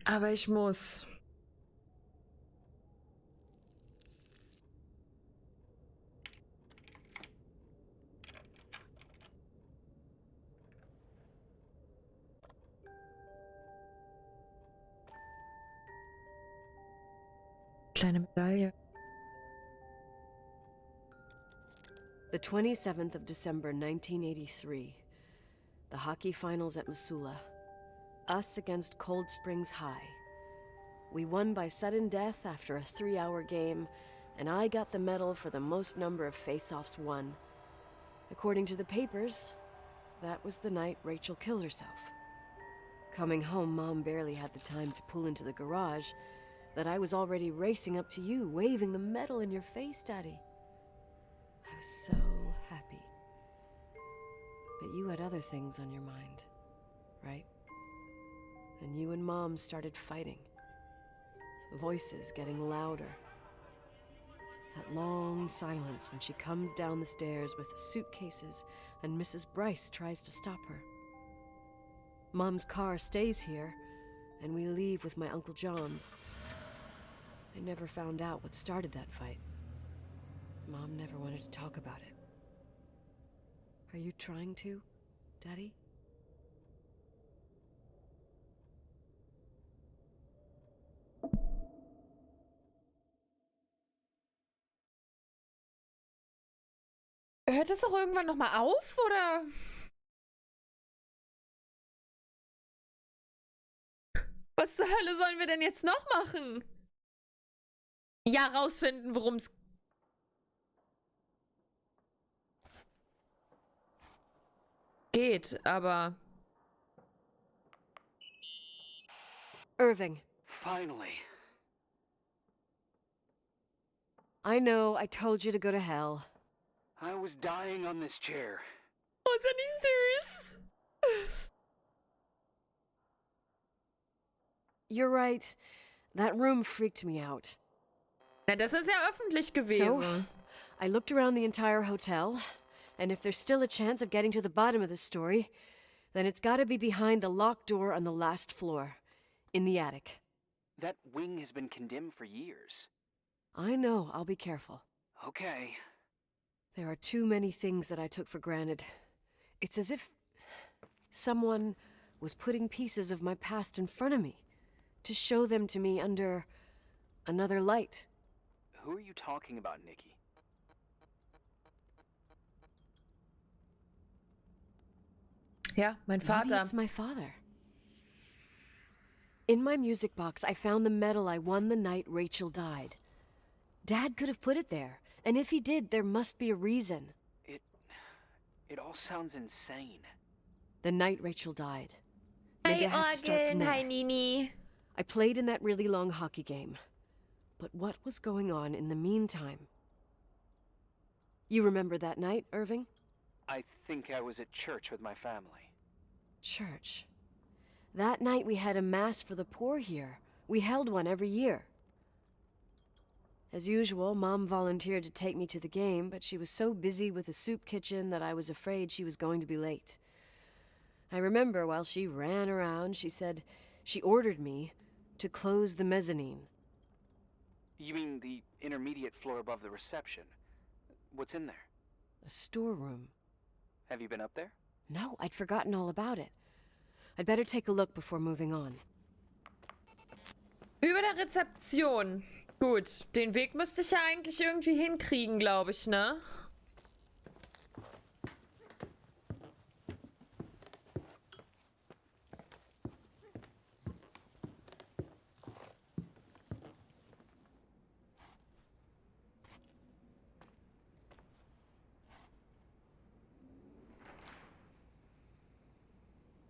Aber ich muss. Kleine Medaille. The 27th of December, 1983. The hockey finals at Missoula. Us against Cold Springs High. We won by sudden death after a 3-hour game, and I got the medal for the most number of face-offs won. According to the papers, that was the night Rachel killed herself. Coming home, Mom barely had the time to pull into the garage that I was already racing up to you, waving the medal in your face, Daddy. I was so happy. But you had other things on your mind, right? And you and Mom started fighting. Voices getting louder. That long silence when she comes down the stairs with the suitcases and Mrs. Bryce tries to stop her. Mom's car stays here, and we leave with my Uncle John's. I never found out what started that fight. Mom never wanted to talk about it. Are you trying to, Daddy? Hört es auch irgendwann nochmal auf, oder? Was zur Hölle sollen wir denn jetzt noch machen? Ja, rausfinden, worum es geht, aber... Irving. Finally. I know, I told you to go to hell. I was dying on this chair. Oh, ist ja nicht süß. You're right. That room freaked me out. Na, das ist ja öffentlich gewesen. So, I looked around the entire hotel, and if there's still a chance of getting to the bottom of this story, then it's gotta be behind the locked door on the last floor, in the attic. That wing has been condemned for years. I know, I'll be careful. Okay. There are too many things that I took for granted. It's as if someone was putting pieces of my past in front of me, to show them to me under another light. Who are you talking about, Nikki? Ja, mein Maybe Vater. it's my father. In my music box, I found the medal I won the night Rachel died. Dad could have put it there, and if he did, there must be a reason. It all sounds insane. The night Rachel died. Maybe I Hi, have to start from Organ. there. Hi, Nini. I played in that really long hockey game. But what was going on in the meantime? You remember that night, Irving? I think I was at church with my family. Church. That night we had a mass for the poor here. We held one every year. As usual, Mom volunteered to take me to the game, but she was so busy with the soup kitchen that I was afraid she was going to be late. I remember while she ran around, she said she ordered me to close the mezzanine. You mean the intermediate floor above the reception? What's in there? A storeroom. Have you been up there? No, I'd forgotten all about it. I'd better take a look before moving on. Über der Rezeption. Gut, den Weg müsste ich ja eigentlich irgendwie hinkriegen, glaube ich, ne?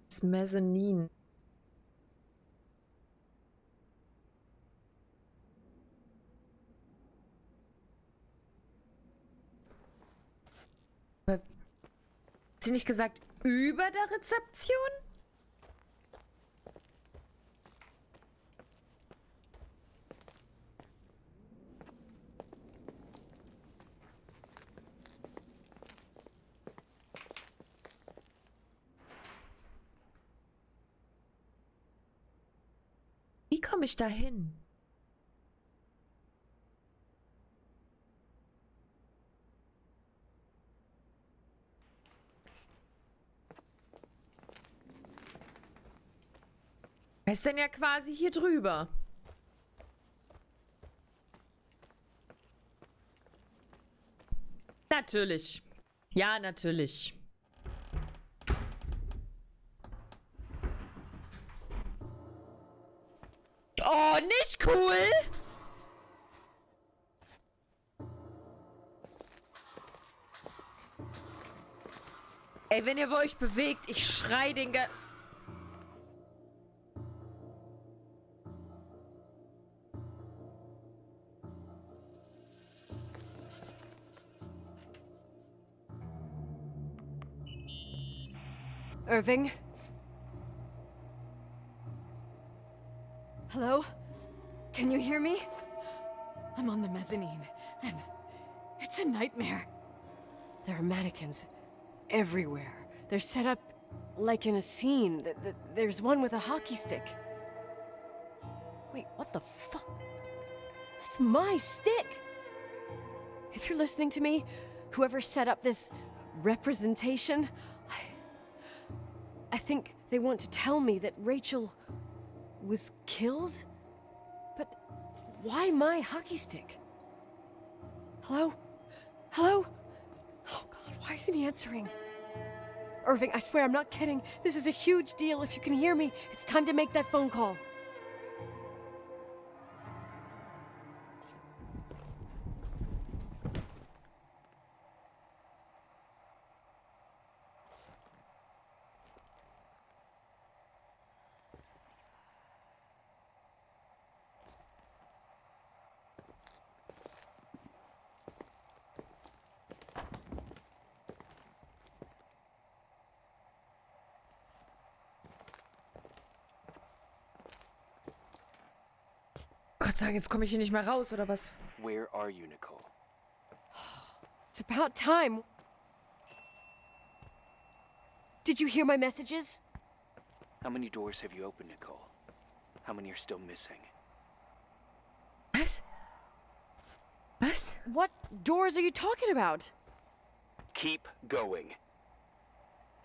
Das Mezzanin. Hat sie nicht gesagt, über der Rezeption? komme ich da hin? Er ist denn ja quasi hier drüber. Natürlich. Ja, natürlich. Oh, nicht cool! Ey, wenn ihr euch bewegt, ich schrei den ge... Irving? Hello? Can you hear me? I'm on the mezzanine, and it's a nightmare. There are mannequins everywhere. They're set up like in a scene. There's one with a hockey stick. Wait, what the fuck? That's my stick! If you're listening to me, whoever set up this representation, I think they want to tell me that Rachel was killed? But why my hockey stick? Hello? Hello? Oh God, why isn't he answering? Irving, I swear I'm not kidding. This is a huge deal. If you can hear me, it's time to make that phone call. Gott sagen, jetzt komme ich hier nicht mehr raus, oder was? Where are you, Nicole? It's about time. Did you hear my messages? How many doors have you opened, Nicole? How many are still missing? Was? Was? What doors are you talking about? Keep going.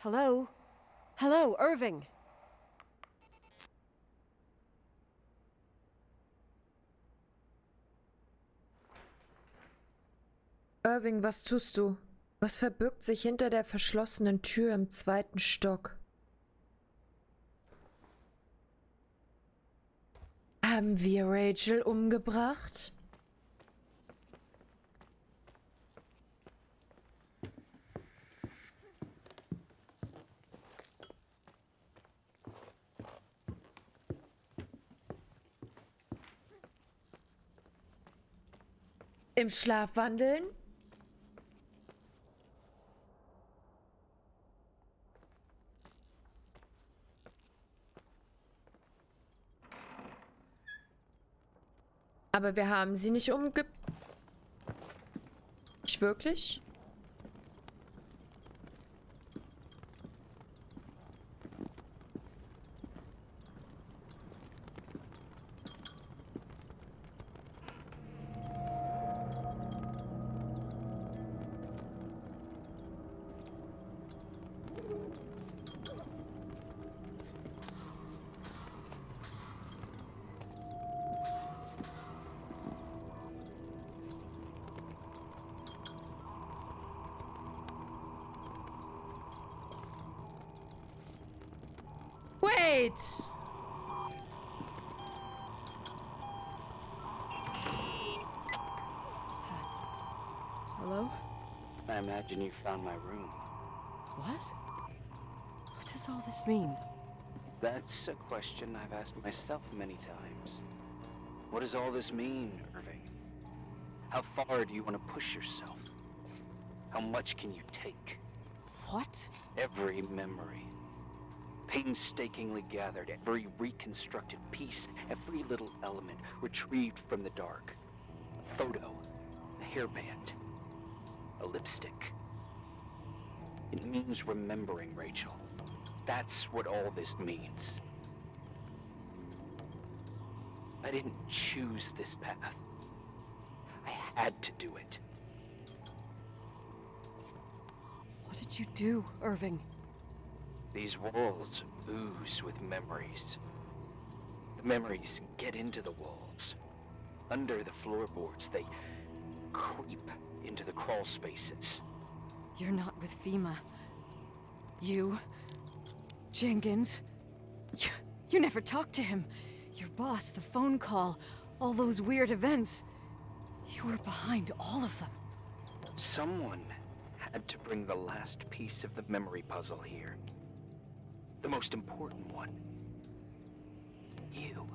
Hello? Hello, Irving. Irving, was tust du? Was verbirgt sich hinter der verschlossenen Tür im 2. Stock? Haben wir Rachel umgebracht? Im Schlaf wandeln? Aber wir haben sie nicht Nicht wirklich? Wait! Hello? I imagine you found my room. What? What does all this mean? That's a question I've asked myself many times. What does all this mean, Irving? How far do you want to push yourself? How much can you take? What? Every memory. Painstakingly gathered, every reconstructed piece, every little element retrieved from the dark. A photo, a hairband, a lipstick. It means remembering, Rachel. That's what all this means. I didn't choose this path. I had to do it. What did you do, Irving? These walls ooze with memories. The memories get into the walls. Under the floorboards, they creep into the crawl spaces. You're not with FEMA. You... Jenkins... You never talked to him. Your boss, the phone call, all those weird events. You were behind all of them. Someone had to bring the last piece of the memory puzzle here. The most important one. You.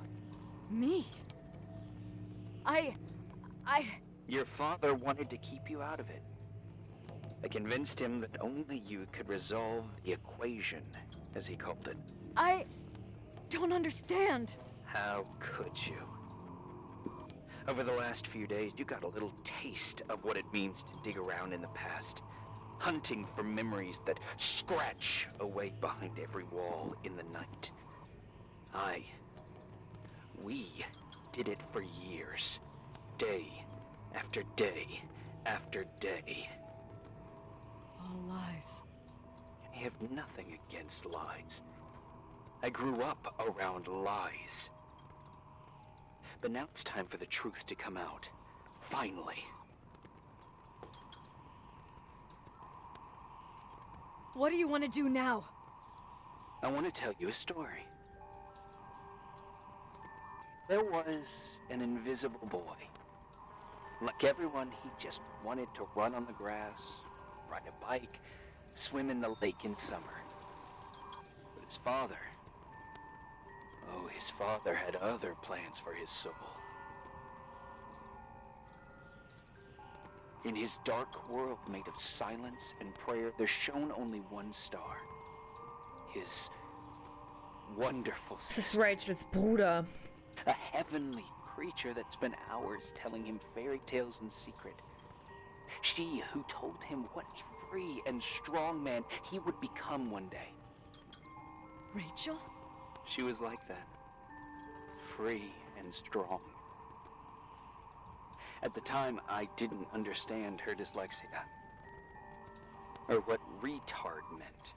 Me? Your father wanted to keep you out of it. I convinced him that only you could resolve the equation, as he called it. I don't understand. How could you? Over the last few days, you got a little taste of what it means to dig around in the past, hunting for memories that scratch away behind every wall in the night. We did it for years, day after day after day. All lies. I have nothing against lies. I grew up around lies. But now it's time for the truth to come out. Finally. What do you want to do now? I want to tell you a story. There was an invisible boy. Like everyone, he just wanted to run on the grass, ride a bike, swim in the lake in summer. But his father had other plans for his soul. In his dark world made of silence and prayer, there shone only one star. His wonderful Das ist Rachels Bruder. a heavenly creature that spent hours telling him fairy tales in secret. She who told him what a free and strong man he would become one day. Rachel? She was like that. Free and strong. At the time, I didn't understand her dyslexia. Or what retard meant.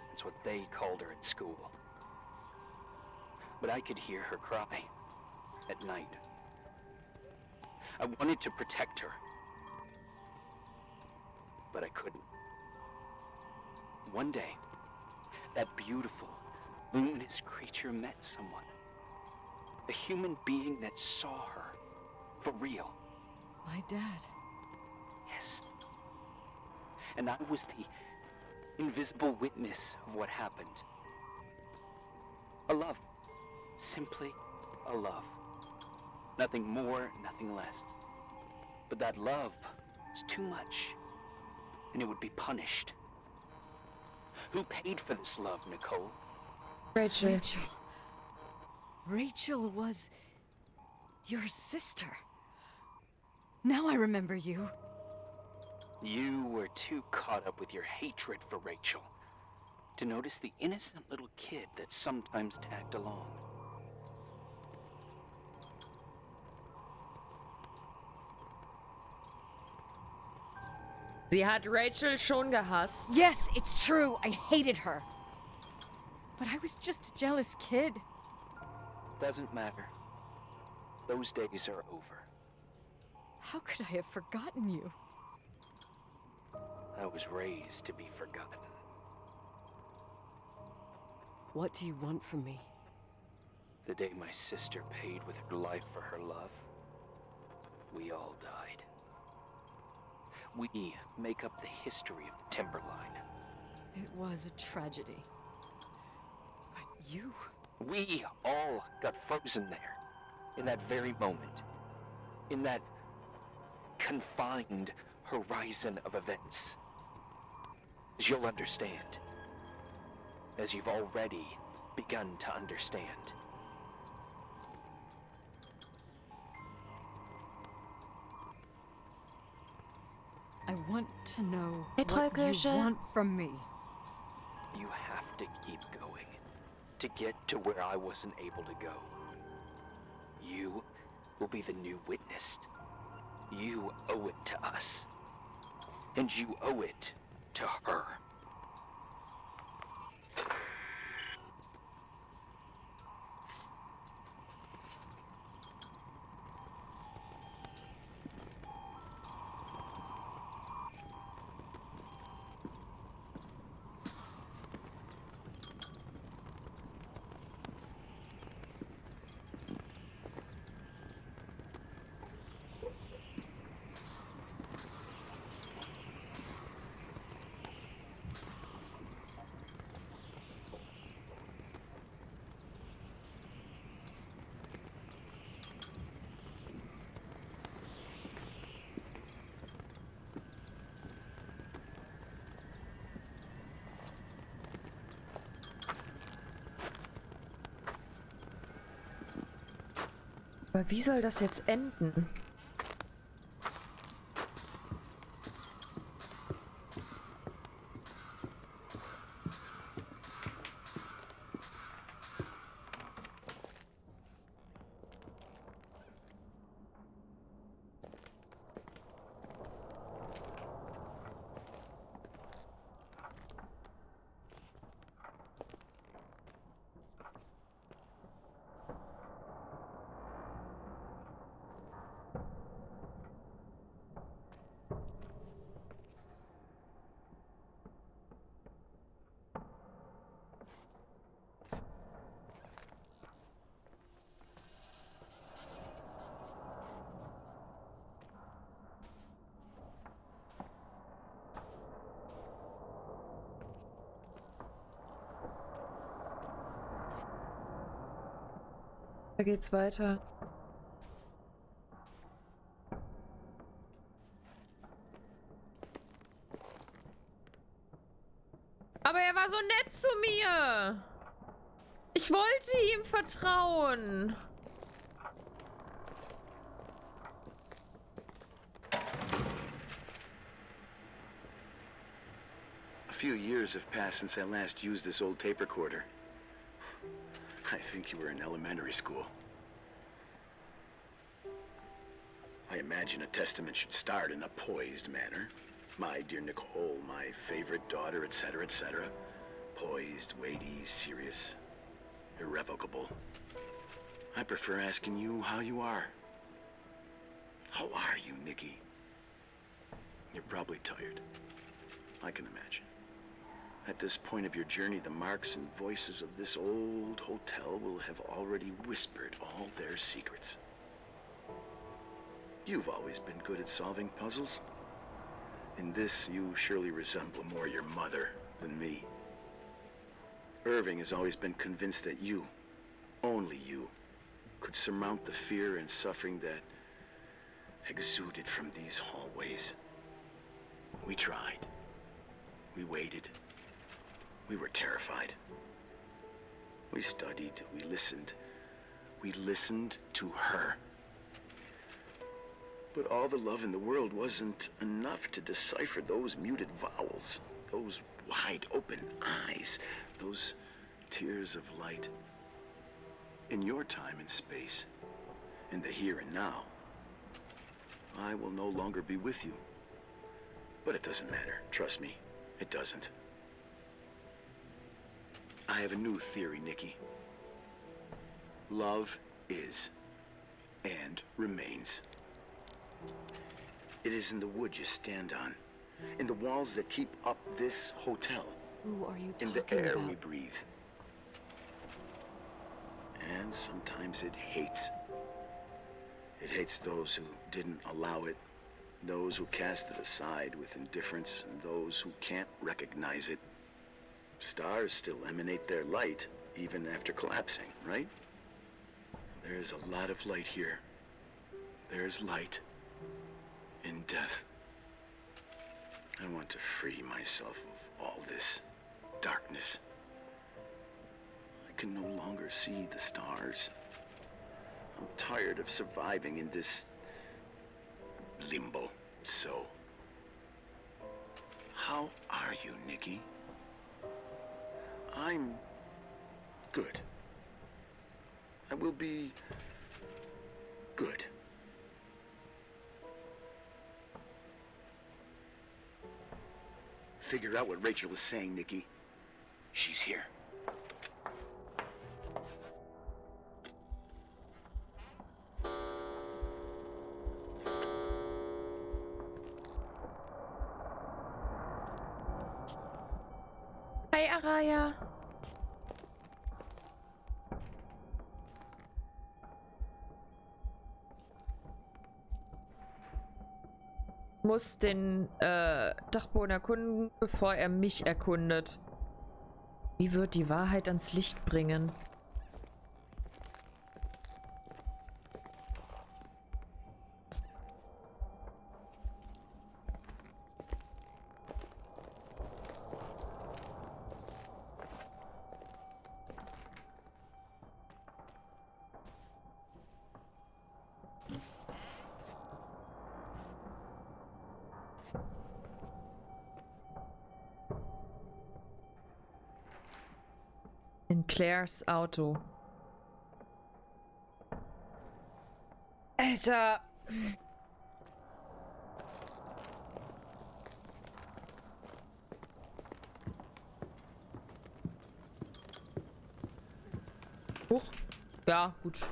That's what they called her at school. But I could hear her cry at night. I wanted to protect her. But I couldn't. One day, that beautiful, luminous creature met someone. A human being that saw her. For real. My dad. Yes. And I was the invisible witness of what happened. A love. Simply a love. Nothing more, nothing less. But that love was too much, and it would be punished. Who paid for this love, Nicole? Rachel. Rachel was your sister. Now I remember you. You were too caught up with your hatred for Rachel to notice the innocent little kid that sometimes tagged along. Sie hat Rachel schon gehasst. Yes, it's true. I hated her. But I was just a jealous kid. Doesn't matter. Those days are over. How could I have forgotten you? I was raised to be forgotten. What do you want from me? The day my sister paid with her life for her love, we all died. We make up the history of the Timberline. It was a tragedy. But you... We all got frozen there, in that very moment. In that confined horizon of events. As you'll understand. As you've already begun to understand. I want to know Hey, what you Trollkirsche. want from me. You have to keep going. To get to where I wasn't able to go. You will be the new witness. You owe it to us. And you owe it to her. Aber wie soll das jetzt enden? Da geht's weiter. Aber er war so nett zu mir. Ich wollte ihm vertrauen. A few years have passed since I last used this old tape recorder. I think you were in elementary school. I imagine a testament should start in a poised manner. My dear Nicole, my favorite daughter, etc., etc. Poised, weighty, serious, irrevocable. I prefer asking you how you are. How are you, Nikki? You're probably tired. I can imagine. At this point of your journey, the marks and voices of this old hotel will have already whispered all their secrets. You've always been good at solving puzzles. In this, you surely resemble more your mother than me. Irving has always been convinced that you, only you, could surmount the fear and suffering that exuded from these hallways. We tried. We waited. We were terrified. We studied. We listened. We listened to her. But all the love in the world wasn't enough to decipher those muted vowels, those wide open eyes, those tears of light. In your time and space, in the here and now, I will no longer be with you. But it doesn't matter. Trust me, it doesn't. I have a new theory, Nikki. Love is and remains. It is in the wood you stand on, in the walls that keep up this hotel, Who are you talking in the air about? we breathe. And sometimes it hates. It hates those who didn't allow it, those who cast it aside with indifference, and those who can't recognize it. Stars still emanate their light, even after collapsing, right? There's a lot of light here. There's light in death. I want to free myself of all this darkness. I can no longer see the stars. I'm tired of surviving in this limbo. So, how are you, Nikki? I'm good. I will be figure out what Rachel is saying, Nikki. She's here. Hi, Araya. Muss den Dachboden erkunden, bevor er mich erkundet. Sie wird die Wahrheit ans Licht bringen. In Claires Auto. Alter. Huch. Ja, gut.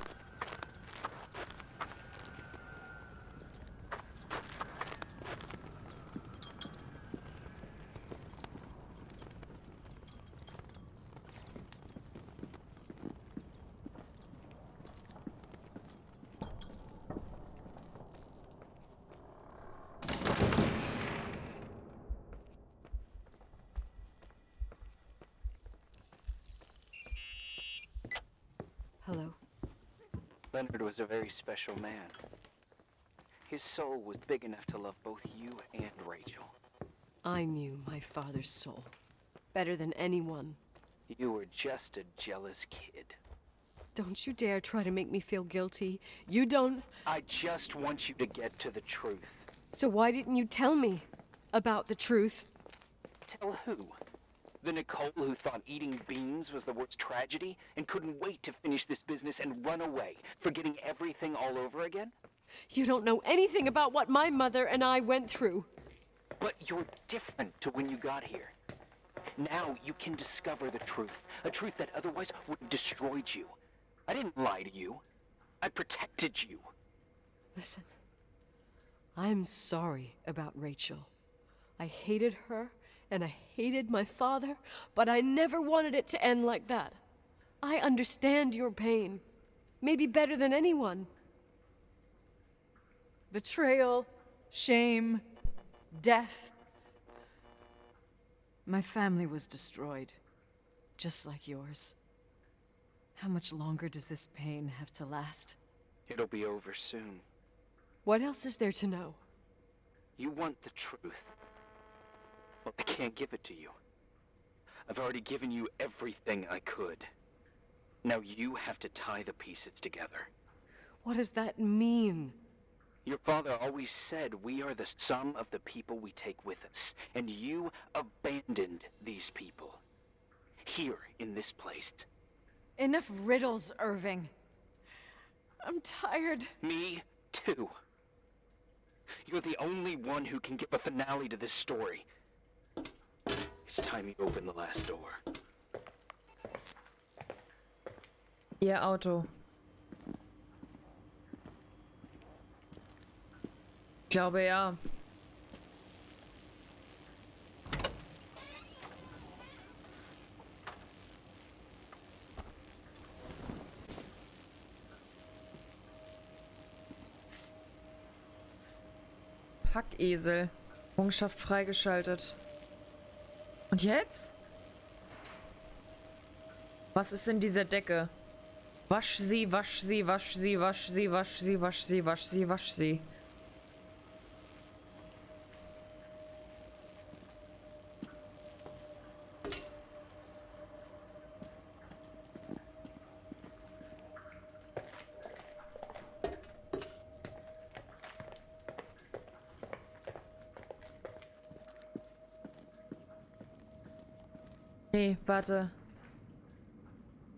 Hello. Leonard was a very special man. His soul was big enough to love both you and Rachel. I knew my father's soul better than anyone. You were just a jealous kid. Don't you dare try to make me feel guilty. You don't... I just want you to get to the truth. So why didn't you tell me about the truth? Tell who? The Nicole who thought eating beans was the worst tragedy and couldn't wait to finish this business and run away, forgetting everything all over again? You don't know anything about what my mother and I went through. But you're different to when you got here. Now you can discover the truth, a truth that otherwise would have destroyed you. I didn't lie to you. I protected you. Listen, I'm sorry about Rachel. I hated her, and I hated my father, but I never wanted it to end like that. I understand your pain, maybe better than anyone. Betrayal, shame, death. My family was destroyed, just like yours. How much longer does this pain have to last? It'll be over soon. What else is there to know? You want the truth. Well, I can't give it to you. I've already given you everything I could. Now you have to tie the pieces together. What does that mean? Your father always said we are the sum of the people we take with us, and you abandoned these people. Here, in this place. Enough riddles, Irving. I'm tired. Me, too. You're the only one who can give a finale to this story. It's time you open the last door. Ihr Auto. Ich glaube ja. Packesel. Errungenschaft freigeschaltet. Und jetzt? Was ist in dieser Decke? Wasch sie, wasch sie, wasch sie, wasch sie, wasch sie, wasch sie, wasch sie, wasch sie. Nee, warte.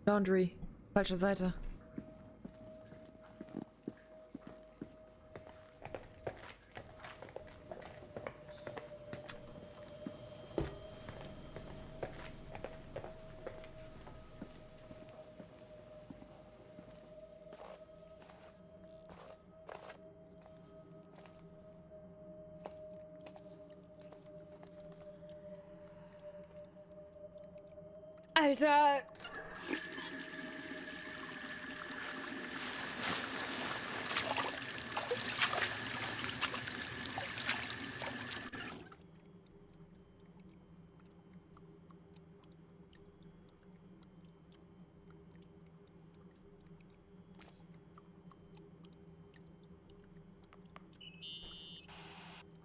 Laundry. Falsche Seite. Alter!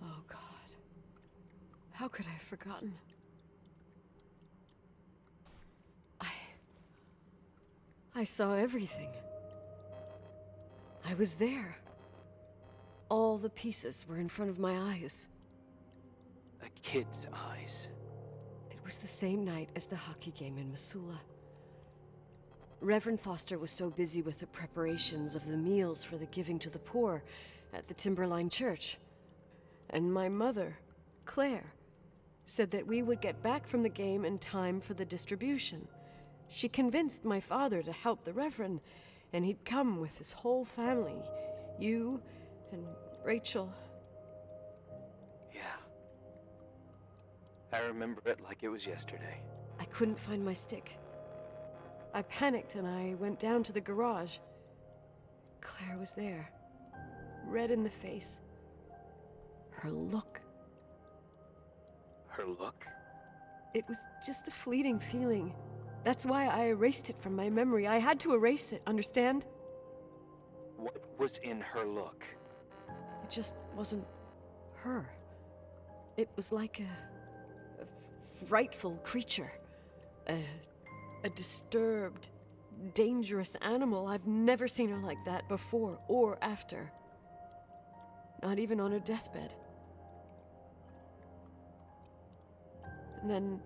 Oh, God. How could I have forgotten? I saw everything. I was there. All the pieces were in front of my eyes. A kid's eyes. It was the same night as the hockey game in Missoula. Reverend Foster was so busy with the preparations of the meals for the giving to the poor at the Timberline Church. And my mother, Claire, said that we would get back from the game in time for the distribution. She convinced my father to help the Reverend, and he'd come with his whole family. You and Rachel. Yeah. I remember it like it was yesterday. I couldn't find my stick. I panicked and I went down to the garage. Claire was there, red in the face. Her look. Her look? It was just a fleeting feeling. That's why I erased it from my memory. I had to erase it, understand? What was in her look? It just wasn't her. It was like a frightful creature. A disturbed, dangerous animal. I've never seen her like that before or after. Not even on her deathbed. And then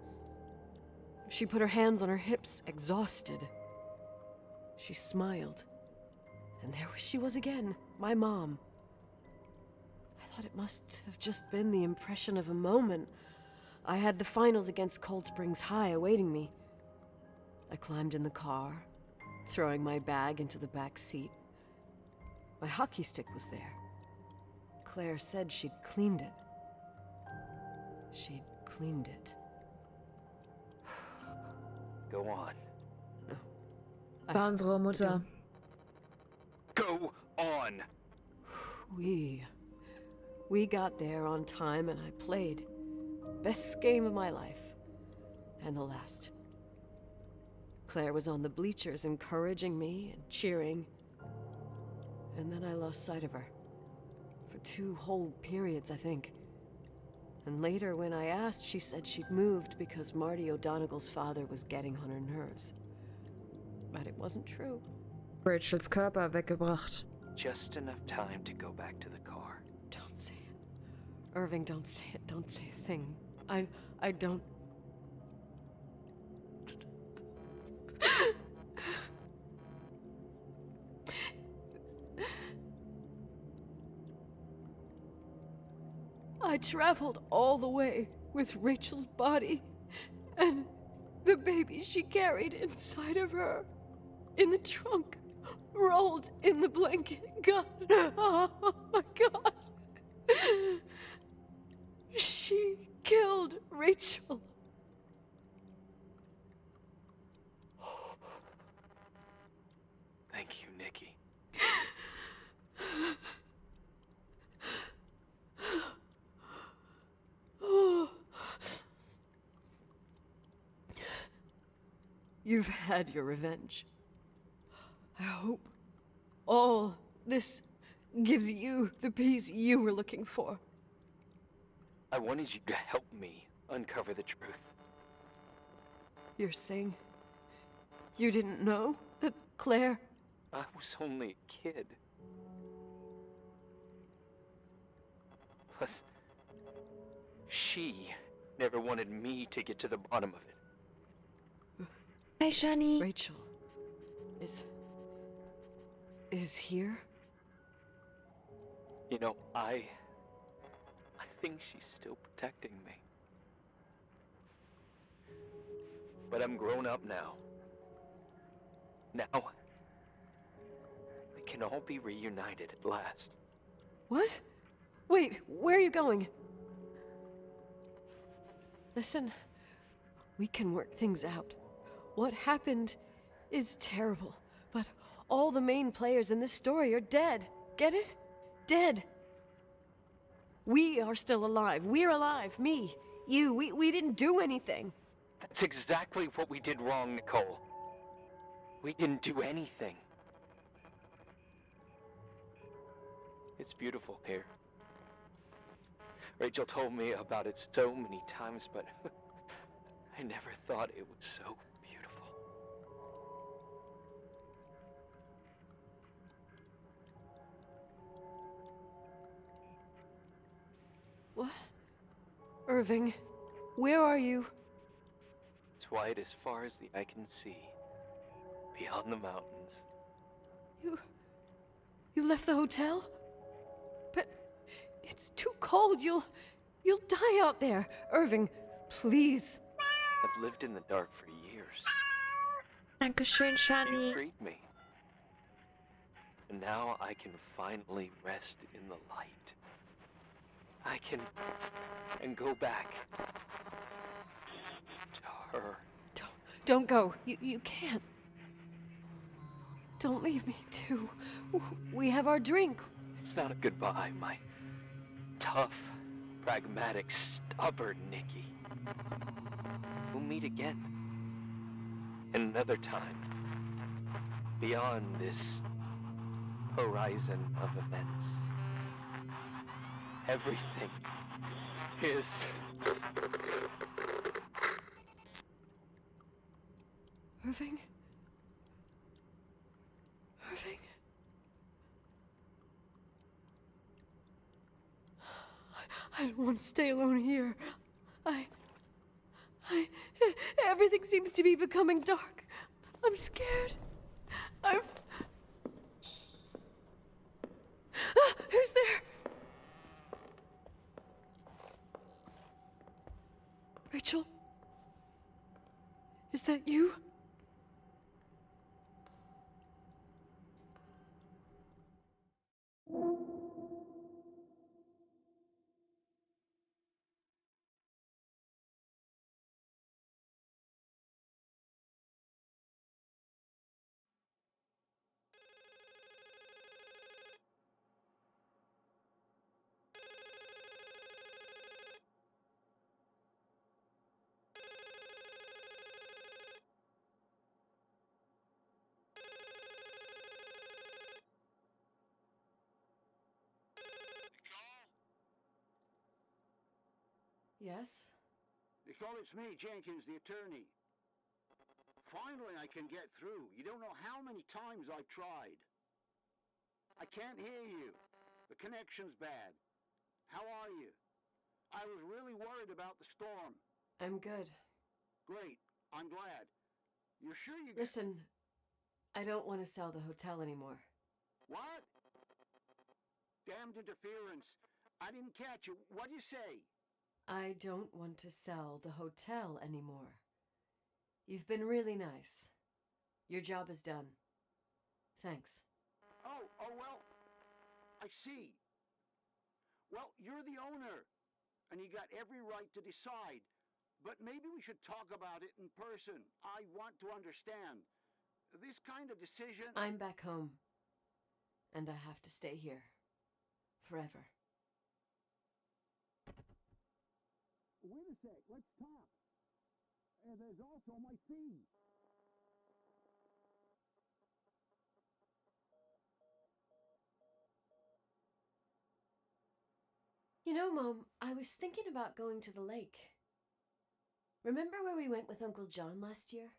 she put her hands on her hips, exhausted. She smiled. And there she was again, my mom. I thought it must have just been the impression of a moment. I had the finals against Cold Springs High awaiting me. I climbed in the car, throwing my bag into the back seat. My hockey stick was there. Claire said she'd cleaned it. She'd cleaned it. Go on. War unsere Mutter. Go on! We got there on time and I played. Best game of my life. And the last. Claire was on the bleachers encouraging me and cheering. And then I lost sight of her. For 2 whole periods, I think. And later, when I asked, she said she'd moved because Marty O'Donegal's father was getting on her nerves. But it wasn't true. Rachels Körper weggebracht. Just enough time to go back to the car. Don't say it. Irving, don't say it. Don't say a thing. I don't... I traveled all the way with Rachel's body and the baby she carried inside of her, in the trunk, rolled in the blanket. God, oh my God. She killed Rachel. Thank you, Nikki. You've had your revenge. I hope all this gives you the peace you were looking for. I wanted you to help me uncover the truth. You're saying you didn't know that Claire... I was only a kid. Plus, she never wanted me to get to the bottom of it. Hi, Shani. Rachel is here? You know, I think she's still protecting me. But I'm grown up now. Now, we can all be reunited at last. What? Wait, where are you going? Listen, we can work things out. What happened is terrible, but all the main players in this story are dead. Get it? Dead. We are still alive. We're alive. Me, you, we didn't do anything. That's exactly what we did wrong, Nicole. We didn't do anything. It's beautiful here. Rachel told me about it so many times, but I never thought it was so beautiful. What? Irving, where are you? It's white as far as the eye can see, beyond the mountains. You left the hotel? But it's too cold. You'll die out there. Irving, please. I've lived in the dark for years. Dankeschön, You Shani. freed me. And now I can finally rest in the light. I can go back to her. Don't go. You can't. Don't leave me, too. We have our drink. It's not a goodbye, my tough, pragmatic, stubborn Nikki. We'll meet again. Another time. Beyond this horizon of events. Everything is... Irving? Irving? I don't want to stay alone here. Everything seems to be becoming dark. I'm scared. Who's there? Rachel? Is that you? Yes? Nicole, it's me, Jenkins, the attorney. Finally, I can get through. You don't know how many times I've tried. I can't hear you. The connection's bad. How are you? I was really worried about the storm. I'm good. Great. I'm glad. You're sure you... Listen, I don't want to sell the hotel anymore. What? Damned interference. I didn't catch you. What'd you say? I don't want to sell the hotel anymore. You've been really nice. Your job is done. Thanks. Oh, well, I see. Well, you're the owner, and you got every right to decide. But maybe we should talk about it in person. I want to understand. This kind of decision... I'm back home, and I have to stay here. Forever. Wait a sec, let's talk. There's also my fee. You know, Mom, I was thinking about going to the lake. Remember where we went with Uncle John last year?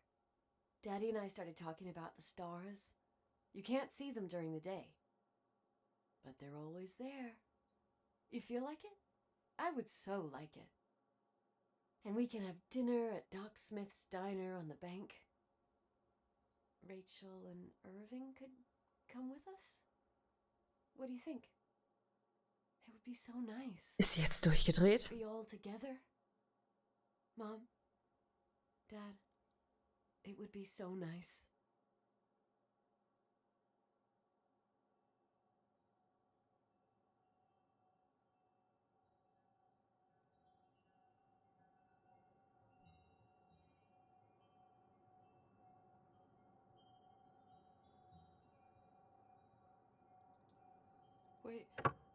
Daddy and I started talking about the stars. You can't see them during the day, but they're always there. You feel like it? I would so like it. And we can have dinner at Doc Smith's diner on the bank. Rachel and Irving could come with us? What do you think? It would be so nice. Ist sie jetzt durchgedreht? Be all together. Mom, Dad, it would be so nice.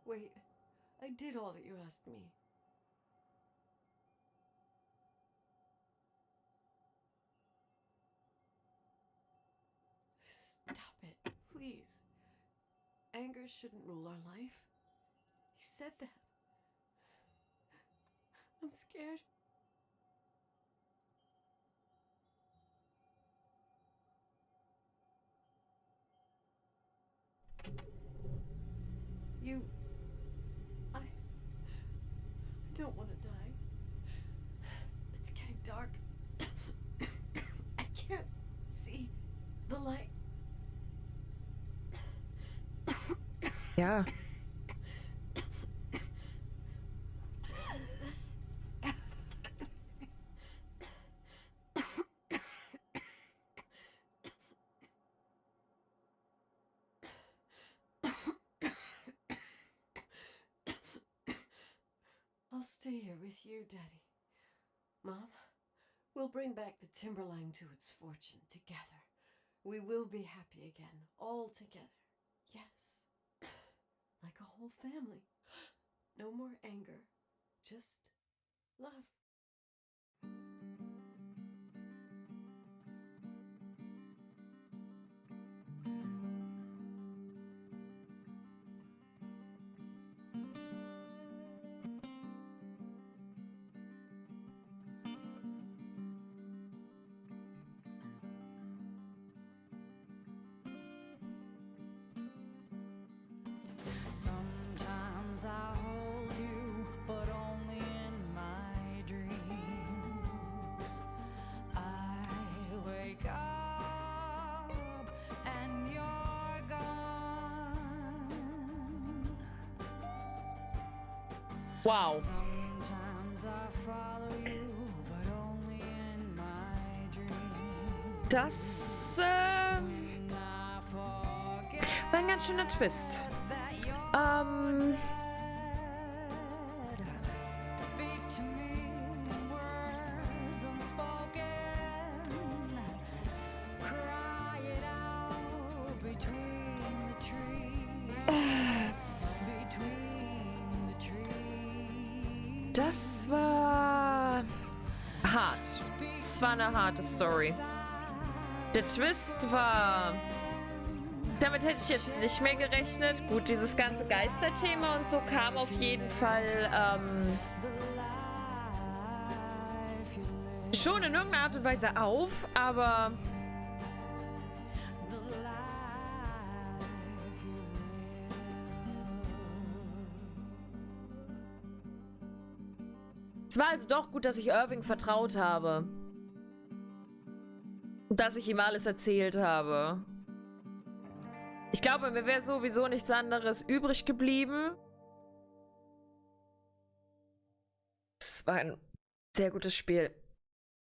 Wait. I did all that you asked me. Stop it, please. Anger shouldn't rule our life. You said that. I'm scared. I don't want to die. It's getting dark. I can't see the light. Ja. I'll stay here with you, Daddy. Mom, we'll bring back the Timberline to its fortune together. We will be happy again, all together. Yes. Like a whole family. No more anger, just love. Sometimes I hold you, but only in my dreams. I wake up and you're gone. Wow. Sometimes I follow you, but only in my dreams. Das When I forget war ein ganz schöner Twist. that you're speak to me words unspoken. Cry it out between the trees. Between the trees. Das war hart. Das war eine harte Story. Der Twist war... Damit hätte ich jetzt nicht mehr gerechnet. Gut, dieses ganze Geisterthema und so kam auf jeden Fall schon in irgendeiner Art und Weise auf, aber es war also doch gut, dass ich Irving vertraut habe. Und dass ich ihm alles erzählt habe. Ich glaube, mir wäre sowieso nichts anderes übrig geblieben. Es war ein sehr gutes Spiel.